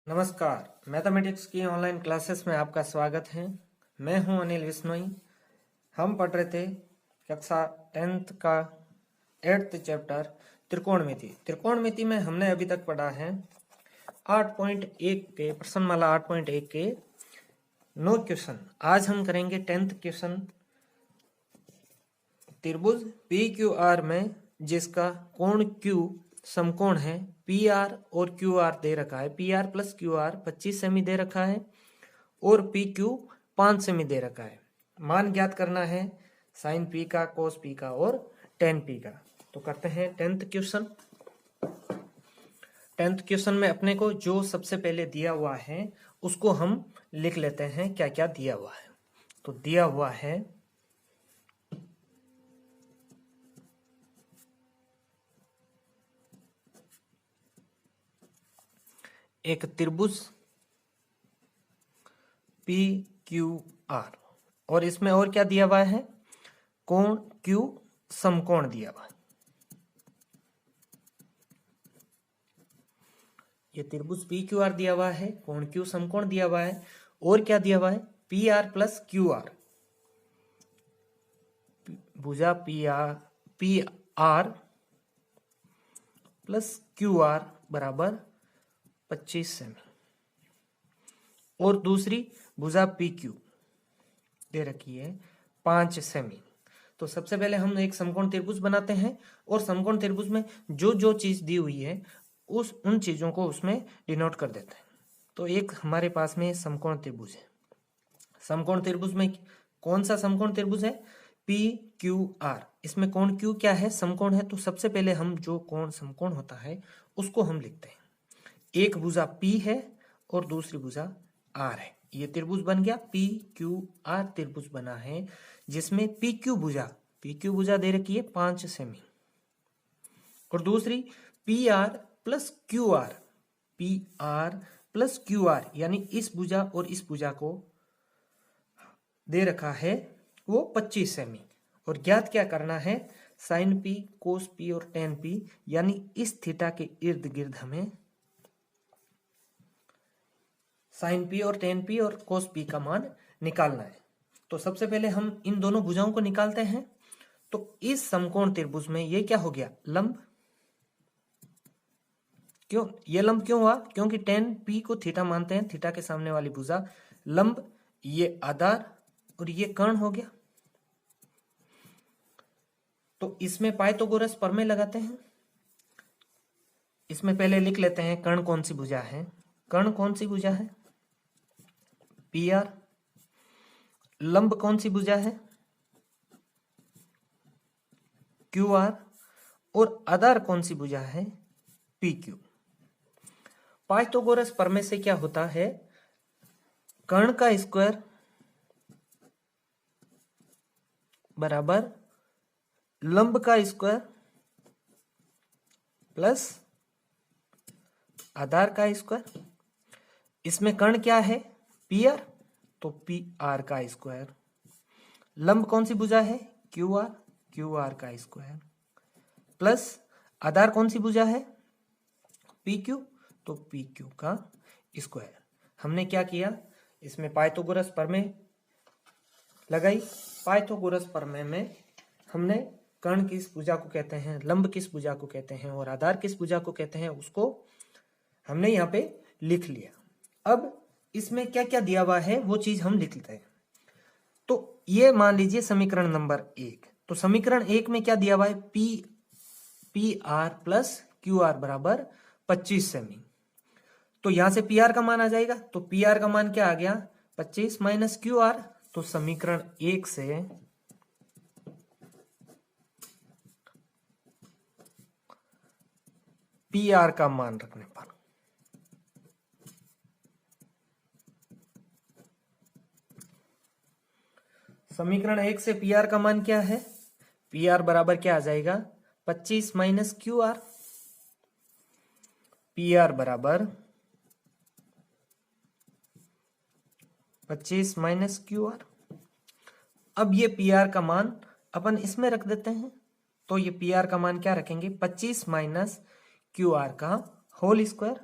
नमस्कार, मैथमेटिक्स की online classes में आपका स्वागत है। मैं हूं अनिल विश्नोई। हम पढ़ रहे थे कक्षा 10th का 8th चैप्टर त्रिकोणमिति। त्रिकोणमिति में हमने अभी तक पढ़ा है 8.1 के प्रश्नमाला 8.1 के 9 क्वेश्चन। आज हम करेंगे 10th क्वेश्चन। त्रिभुज पी क्यू आर में जिसका कोण Q समकोण है, पी आर और क्यू आर दे रखा है। P R plus Q R 25 सेमी दे रखा है और पी क्यू 5 सेमी दे रखा है। मान ज्ञात करना है साइन पी का, कोस पी का और टेन पी का। तो करते हैं 10th क्वेश्चन। 10th क्वेश्चन में अपने को जो सबसे पहले दिया हुआ है उसको हम लिख लेते हैं क्या क्या दिया हुआ है। तो दिया हुआ है एक त्रिभुज पी क्यू आर और इसमें और क्या दिया हुआ है, कोण क्यू समकोण दिया हुआ है। ये त्रिभुज पी क्यू आर दिया हुआ है, कोण क्यू समकोण दिया हुआ है और क्या दिया हुआ है, P R plus Q R. भुजा P R plus Q R बराबर 25 सेमी और दूसरी भुजा पी क्यू दे रखी है 5 सेमी। तो सबसे पहले हम एक समकोण त्रिभुज बनाते हैं और समकोण त्रिभुज में जो जो चीज दी हुई है उन चीजों को उसमें डिनोट कर देते हैं। तो एक हमारे पास में समकोण त्रिभुज है। समकोण त्रिभुज में कौन सा समकोण त्रिभुज है, पी क्यू आर। इसमें कोण क्यू क्या है, समकोण है। तो सबसे पहले हम जो कोण समकोण होता है उसको हम लिखते हैं। एक भुजा P है और दूसरी भुजा R है। ये त्रिभुज बन गया पी क्यू आर त्रिभुज बना है जिसमें पी क्यू भुजा दे रखी है 5 सेमी और दूसरी P R plus Q are यानी इस भुजा और इस भुजा को दे रखा है वो 25 सेमी। और ज्ञात क्या करना है, साइन पी, कोस पी और टेन पी, यानी इस थीटा के इर्द गिर्द हमें साइन पी और टेन पी और कोस पी का मान निकालना है। तो सबसे पहले हम इन दोनों भुजाओं को निकालते हैं। तो इस समकोण त्रिभुज में ये क्या हो गया, लंब। क्यों ये लंब क्यों हुआ, क्योंकि टेन पी को थीटा मानते हैं, थीटा के सामने वाली भुजा लंब, ये आधार और ये कर्ण हो गया। तो इसमें पाइथागोरस प्रमेय लगाते हैं। इसमें पहले लिख लेते हैं कर्ण कौन सी भुजा है। कर्ण कौन सी भुजा है, पी आर। लंब कौन सी भुजा है, क्यू आर। और आधार कौन सी भुजा है, पी क्यू। पाइथागोरस प्रमेय से क्या होता है, कर्ण का स्क्वायर बराबर लंब का स्क्वायर प्लस आधार का स्क्वायर। इसमें कर्ण क्या है, पी आर, तो पी आर का स्क्वायर। लंब कौन सी भुजा है, क्यू आर का स्क्वायर प्लस आधार कौन सी भुजा है, पी क्यू, तो पी क्यू का स्क्वायर। हमने क्या किया, इसमें पाइथागोरस प्रमेय लगाई। पाइथागोरस प्रमेय में हमने कर्ण किस भुजा को कहते हैं, लंब किस भुजा को कहते हैं और आधार किस भुजा को कहते हैं, उसको हमने यहाँ पे लिख लिया। अब इसमें क्या क्या दिया हुआ है वो चीज हम लिख लेते हैं। तो ये मान लीजिए समीकरण नंबर 1। तो समीकरण 1 में क्या दिया हुआ है, P R plus Q R बराबर 25 सेमी। तो यहां से पी आर का मान आ जाएगा। तो पी आर का मान क्या आ गया, 25 माइनस क्यू आर। तो समीकरण 1 से पी आर का मान रखने पर समीकरण 1 से पी आर का मान क्या है, पी आर बराबर क्या आ जाएगा, 25 minus Q are. P R बराबर 25 माइनस क्यू आर। अब ये पी आर का मान अपन इसमें रख देते हैं। तो ये पी आर का मान क्या रखेंगे, 25 माइनस क्यू आर का whole square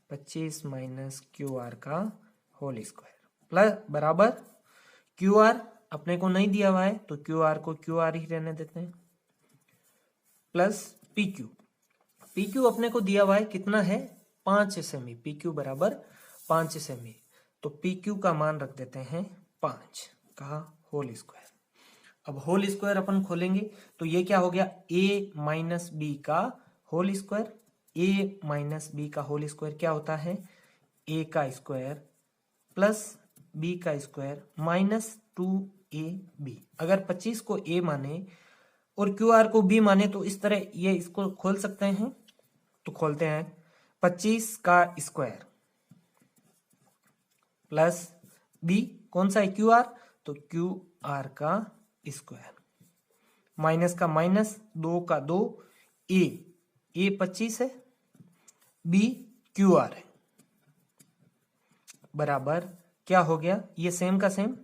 25 minus Q R का होल स्क्वायर प्लस बराबर क्यू आर अपने को नहीं दिया हुआ है तो क्यू आर को क्यू आर ही रहने देते हैं, plus P Q. P Q अपने को दिया हुआ है कितना है 5 सेमी, पी क्यू बराबर 5 सेमी, तो पी क्यू का मान रख देते हैं 5 का होल स्क्वायर। अब होल स्क्वायर अपन खोलेंगे तो ये क्या हो गया a माइनस बी का whole square. a minus B का होल स्क्वायर क्या होता है a का स्क्वायर प्लस b का स्क्वायर माइनस 2ab। अगर 25 को a माने और क्यू आर को b माने तो इस तरह ये इसको खोल सकते हैं, तो खोलते हैं 25 का स्क्वायर प्लस b कौन सा है क्यू आर, तो क्यू आर का स्क्वायर माइनस का माइनस 2 का 2 a 25 है b क्यू आर है बराबर क्या हो गया ये सेम का सेम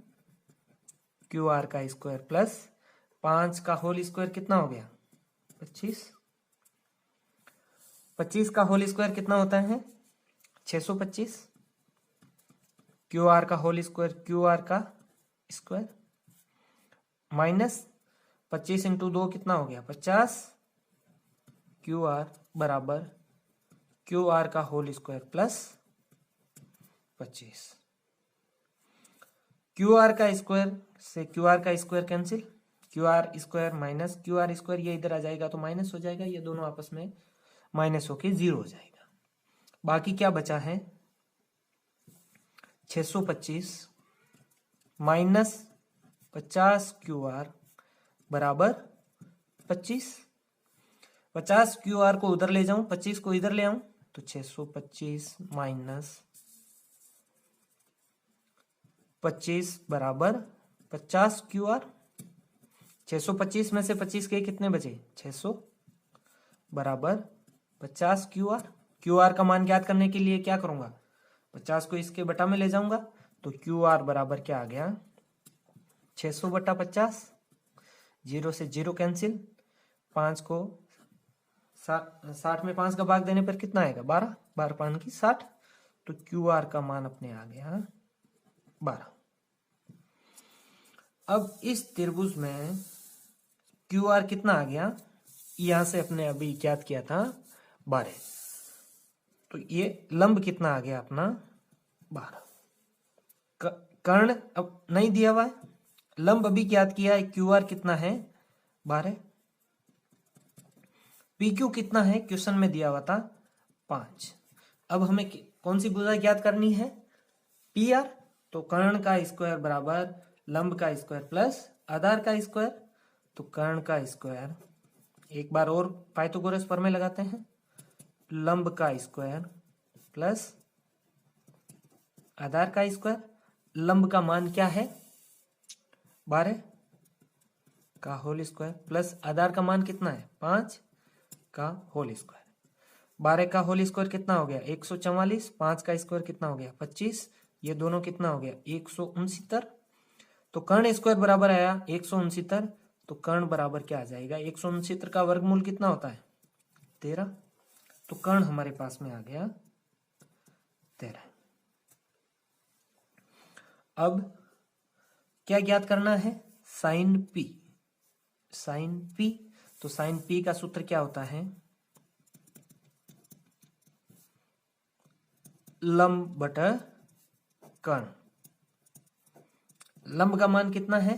क्यू आर का स्क्वायर प्लस 5 का होल स्क्वायर कितना हो गया 25। 25 का होल स्क्वायर कितना होता है 625। क्यू आर का होल स्क्वायर क्यू आर का स्क्वायर माइनस 25 इंटू 2 कितना हो गया 50 क्यू आर बराबर क्यू आर का whole square plus 25। Q R का स्क्वायर से क्यू आर का square cancel, Q R square minus Q R square ये इधर आ जाएगा तो माइनस हो जाएगा, ये दोनों आपस में माइनस होके 0 हो जाएगा। बाकी क्या बचा है 625 माइनस 50 क्यू आर बराबर 25। 50 क्यू आर को उधर ले जाऊं 25 को इधर ले आऊं तो 625 माइनस 25 बराबर 50 क्यू आर। 625 में से 25 के कितने बचे 600 बराबर 50 क्यू आर। क्यू आर का मान ज्ञात करने के लिए क्या करूंगा 50 को इसके बटा में ले जाऊंगा तो क्यू आर बराबर क्या आ गया 600 बटा 50, 0 से 0 कैंसिल, 5 को 60 में 5 का भाग देने पर कितना आएगा 12, 12 5 की 60, तो क्यू आर का मान अपने आ गया 12। अब इस त्रिभुज में क्यू आर कितना आ गया यहां से अपने अभी ज्ञात किया था 12, तो ये लंब कितना आ गया अपना 12। कर्ण अब नहीं दिया हुआ है, लंब अभी ज्ञात किया है क्यू आर कितना है 12, पी क्यू कितना है क्वेश्चन में दिया हुआ था 5। अब हमें कौन सी भुजा ज्ञात करनी है पी आर, तो कर्ण का स्क्वायर बराबर लंब का स्क्वायर प्लस आधार का स्क्वायर, तो कर्ण का स्क्वायर एक बार और पाइथागोरस प्रमेय लगाते हैं, लंब का स्क्वायर प्लस आधार का स्क्वायर। लंब का मान क्या है 12 का होल स्क्वायर प्लस आधार का मान कितना है 5 का होल स्क्वायर। 12 का होल स्क्वायर कितना हो गया 144, 5 का स्क्वायर कितना हो गया 25, ये दोनों कितना हो गया 169। तो कर्ण स्क्वायर बराबर आया 169, तो कर्ण बराबर क्या आ जाएगा 169 का वर्गमूल कितना होता है 13, तो कर्ण हमारे पास में आ गया 13। अब क्या ज्ञात करना है साइन पी, साइन पी, तो साइन पी का सूत्र क्या होता है लंब बटा कर्ण। लंब का मान कितना है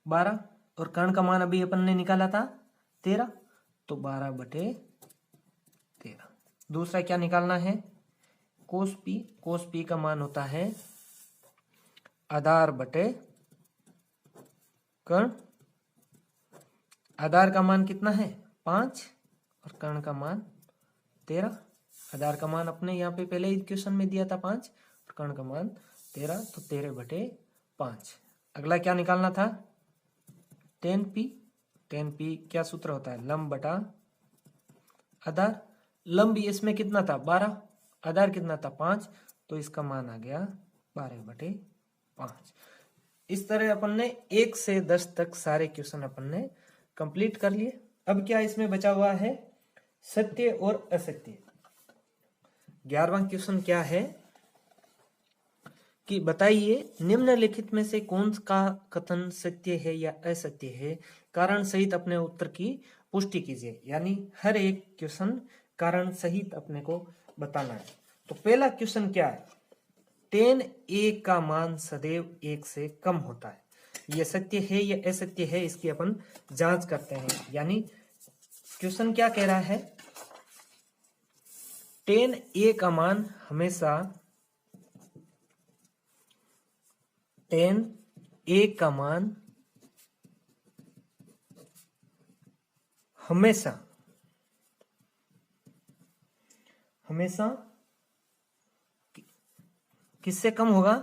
12 और कर्ण का मान अभी अपन ने निकाला था 13, तो 12 बटे 13। दूसरा क्या निकालना है कोस पी, कोस पी का मान होता है आधार बटे कर्ण। आधार का मान कितना है 5 और कर्ण का मान 13। आधार का मान अपने यहाँ पे पहले ही क्वेश्चन में दिया था 5 और कर्ण का मान 13, तो 13 बटे 5। अगला क्या निकालना था टेन पी। टेन पी क्या सूत्र होता है लंब बटा आधार। लंब इसमें कितना था 12, आधार कितना था 5, तो इसका मान आ गया 12 बटे 5। इस तरह अपन ने 1 से 10 तक सारे क्वेश्चन अपन ने कंप्लीट कर लिए। अब क्या इसमें बचा हुआ है सत्य और असत्य। 11वां क्वेश्चन क्या है कि बताइए निम्नलिखित में से कौन का कथन सत्य है या असत्य है, कारण सहित अपने उत्तर की पुष्टि कीजिए। यानी हर एक क्वेश्चन कारण सहित अपने को बताना है। तो पहला क्वेश्चन क्या है, 10 का मान सदैव 1 से कम होता है। यह सत्य है या असत्य है, इसकी अपन जांच करते हैं। यानी क्वेश्चन क्या कह रहा है, 10 का मान हमेशा 10 का मान हमेशा किससे कम होगा,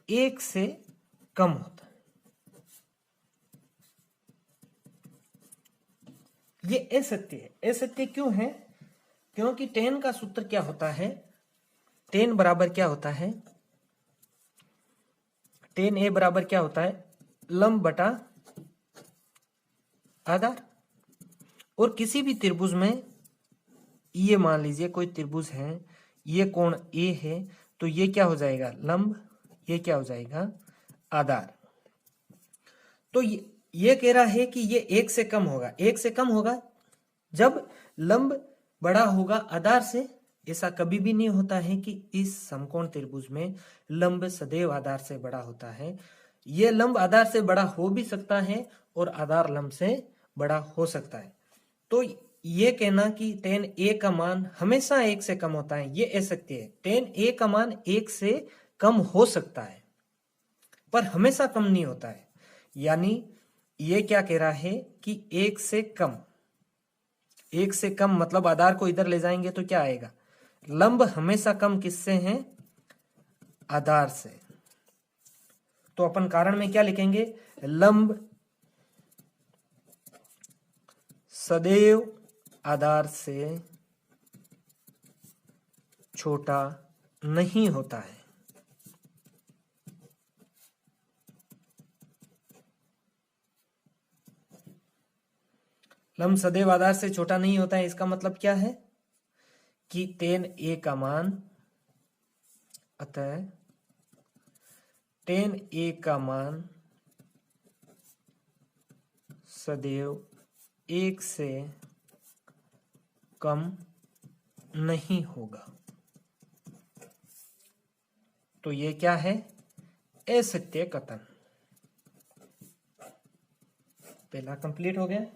1 से कम होता है। ये असत्य है। असत्य क्यों है, क्योंकि 10 का सूत्र क्या होता है, 10 बराबर क्या होता है, 10a बराबर क्या होता है, लंब बटा आधार। और किसी भी त्रिभुज में ये मान लीजिए कोई त्रिभुज है, ये कोण a है, तो ये क्या हो जाएगा लंब, ये क्या हो जाएगा आधार। तो ये कह रहा है कि ये 1 से कम होगा। 1 से कम होगा जब लंब बड़ा होगा आधार से। ऐसा कभी भी नहीं होता है कि इस समकोण त्रिभुज में लंब सदैव आधार से बड़ा होता है। ये लंब आधार से बड़ा हो भी सकता है और आधार लंब से बड़ा हो सकता है। तो ये कहना कि 10a का मान हमेशा 1 से कम होता है, ये असत्य है। 10a का मान 1 से कम हो सकता है पर हमेशा कम नहीं होता है। यानी ये क्या कह रहा है कि 1 से कम, 1 से कम मतलब आधार को इधर ले जाएंगे तो क्या आएगा, लंब हमेशा कम किससे है, आधार से। तो अपन कारण में क्या लिखेंगे, लंब सदैव आधार से छोटा नहीं होता है। लंब सदैव आधार से छोटा नहीं होता है, इसका मतलब क्या है कि 10a का मान, अतः 10a का मान सदैव 1 से कम नहीं होगा। तो ये क्या है, असत्य कथन। पहला कंप्लीट हो गया।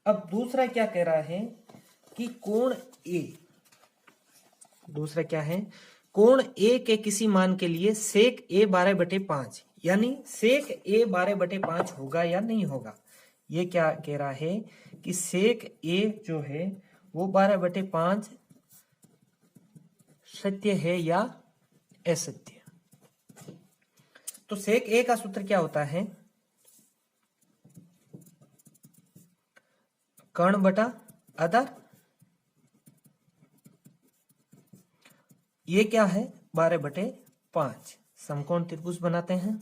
अब दूसरा क्या कह रहा है कि कोण ए, दूसरा क्या है, कोण ए के किसी मान के लिए सेक ए 12/5, यानी सेक ए 12/5 होगा या नहीं होगा। ये क्या कह रहा है कि सेक ए जो है वो 12/5 सत्य है या असत्य। तो सेक ए का सूत्र क्या होता है, कर्ण बटा आधार। ये क्या है 12/5। समकोण त्रिभुज बनाते हैं,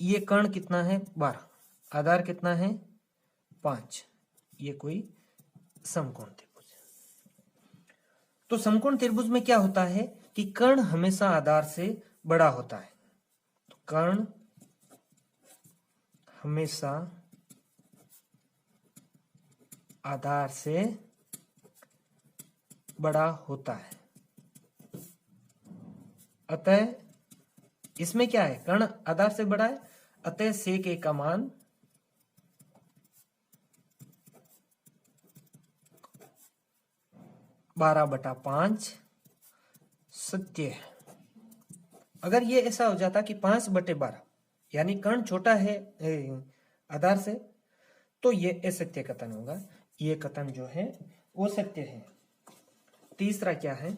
ये कर्ण कितना है 12, आधार कितना है 5, ये कोई समकोण त्रिभुज है। तो समकोण त्रिभुज में क्या होता है कि कर्ण हमेशा आधार से बड़ा होता है। तो कर्ण हमेशा आधार से बड़ा होता है। अतः इसमें क्या है, कर्ण आधार से बड़ा है, अतः सेक ए का मान बारह बटा 5 सत्य है। अगर ये ऐसा हो जाता कि 5/12 यानी कर्ण छोटा है आधार से, तो ये असत्य कथन होगा। ये कथन जो है वो सत्य है। तीसरा क्या है,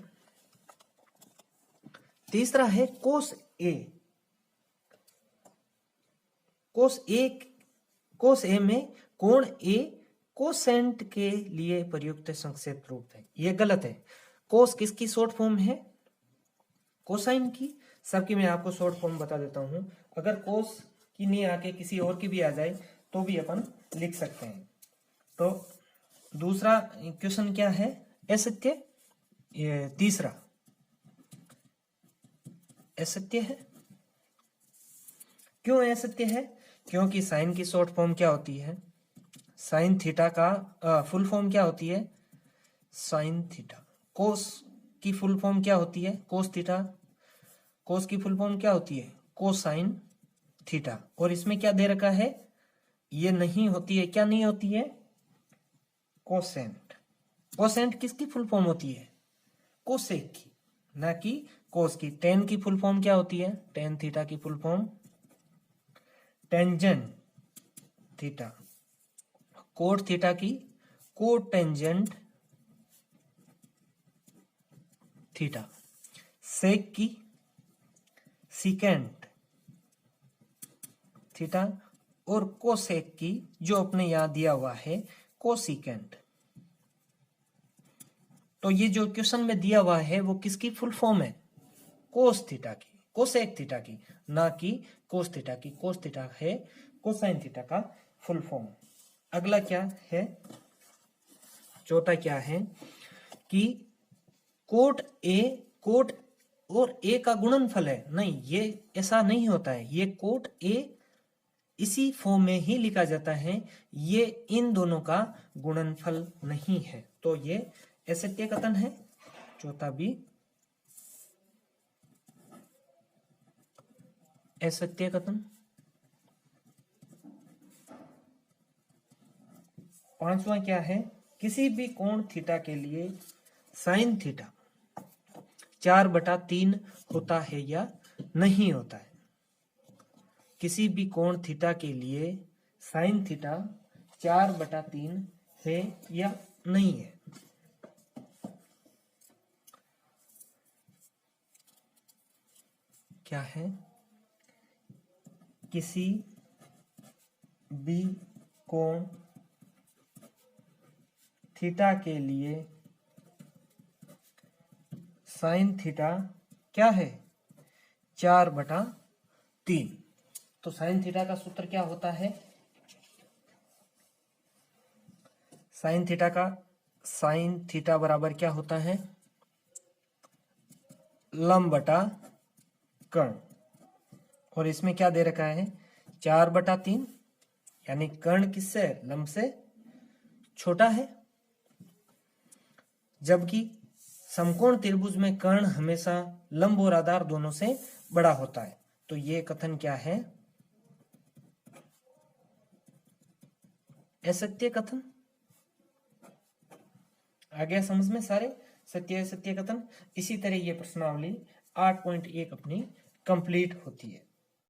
तीसरा है कोस ए। कोस ए में कोण ए कोसेंट के लिए प्रयुक्त संक्षेप रूप है। ये गलत है। कोस किसकी शॉर्ट फॉर्म है, कोसाइन की। सबकी मैं आपको शॉर्ट फॉर्म बता देता हूं। अगर कोस की नहीं आके किसी और की भी आ जाए तो भी अपन लिख सकते हैं। तो दूसरा क्वेश्चन क्या है, असत्य। ये तीसरा असत्य है। क्यों असत्य है? क्योंकि साइन की शॉर्ट फॉर्म क्या होती है? साइन थीटा का फुल फॉर्म क्या होती है? Sine theta. कोस की फुल फॉर्म क्या होती है? Cos theta. कोस की फुल फॉर्म क्या होती है? Cosine theta. और इसमें क्या दे रखा है? ये नहीं होती है। क्या नहीं होती है? कोसेंट। कोसेंट किसकी फुल फॉर्म होती है? कोसेक की, ना कि कोस की। टेन की फुल फॉर्म क्या होती है? टेन थीटा की full form tangent theta. Cot theta की कोट टेंजेंट थीटा। सेक की सीकेंट थीटा। और कोसेक की जो अपने यहां दिया हुआ है कोसिकेंट। तो ये जो क्वेश्चन में दिया हुआ है वो किसकी फुल फॉर्म है? कोस थीटा की, कोसेक थीटा की, ना कि कोस थीटा की। कोस थीटा है कोसाइन थीटा का फुल फॉर्म। अगला क्या है? चौथा क्या है कि कोट ए, कोट और ए का गुणनफल है। नहीं, ये ऐसा नहीं होता है। ये कोट ए इसी फॉर्म में ही लिखा जाता है, ये इन दोनों का गुणनफल नहीं है। तो ये असत्य कथन है। चौथा भी असत्य कथन। पांचवा क्या है? किसी भी कोण थीटा के लिए साइन थीटा 4/3 होता है या नहीं होता है? किसी भी कोण थीटा के लिए साइन थीटा 4/3 है या नहीं है? क्या है? किसी भी कोण थीटा के लिए साइन थीटा क्या है? 4/3। तो साइन थीटा का सूत्र क्या होता है? साइन थीटा बराबर क्या होता है? लंब बटा कर्ण। और इसमें क्या दे रखा है? 4/3, यानी कर्ण किससे? लंब से छोटा है। जबकि समकोण त्रिभुज में कर्ण हमेशा लंब और आधार दोनों से बड़ा होता है। तो ये कथन क्या है? असत्य कथन। आ गया समझ में सारे सत्य असत्य कथन। इसी तरह ये प्रश्नावली 8.1 अपनी कंप्लीट होती है।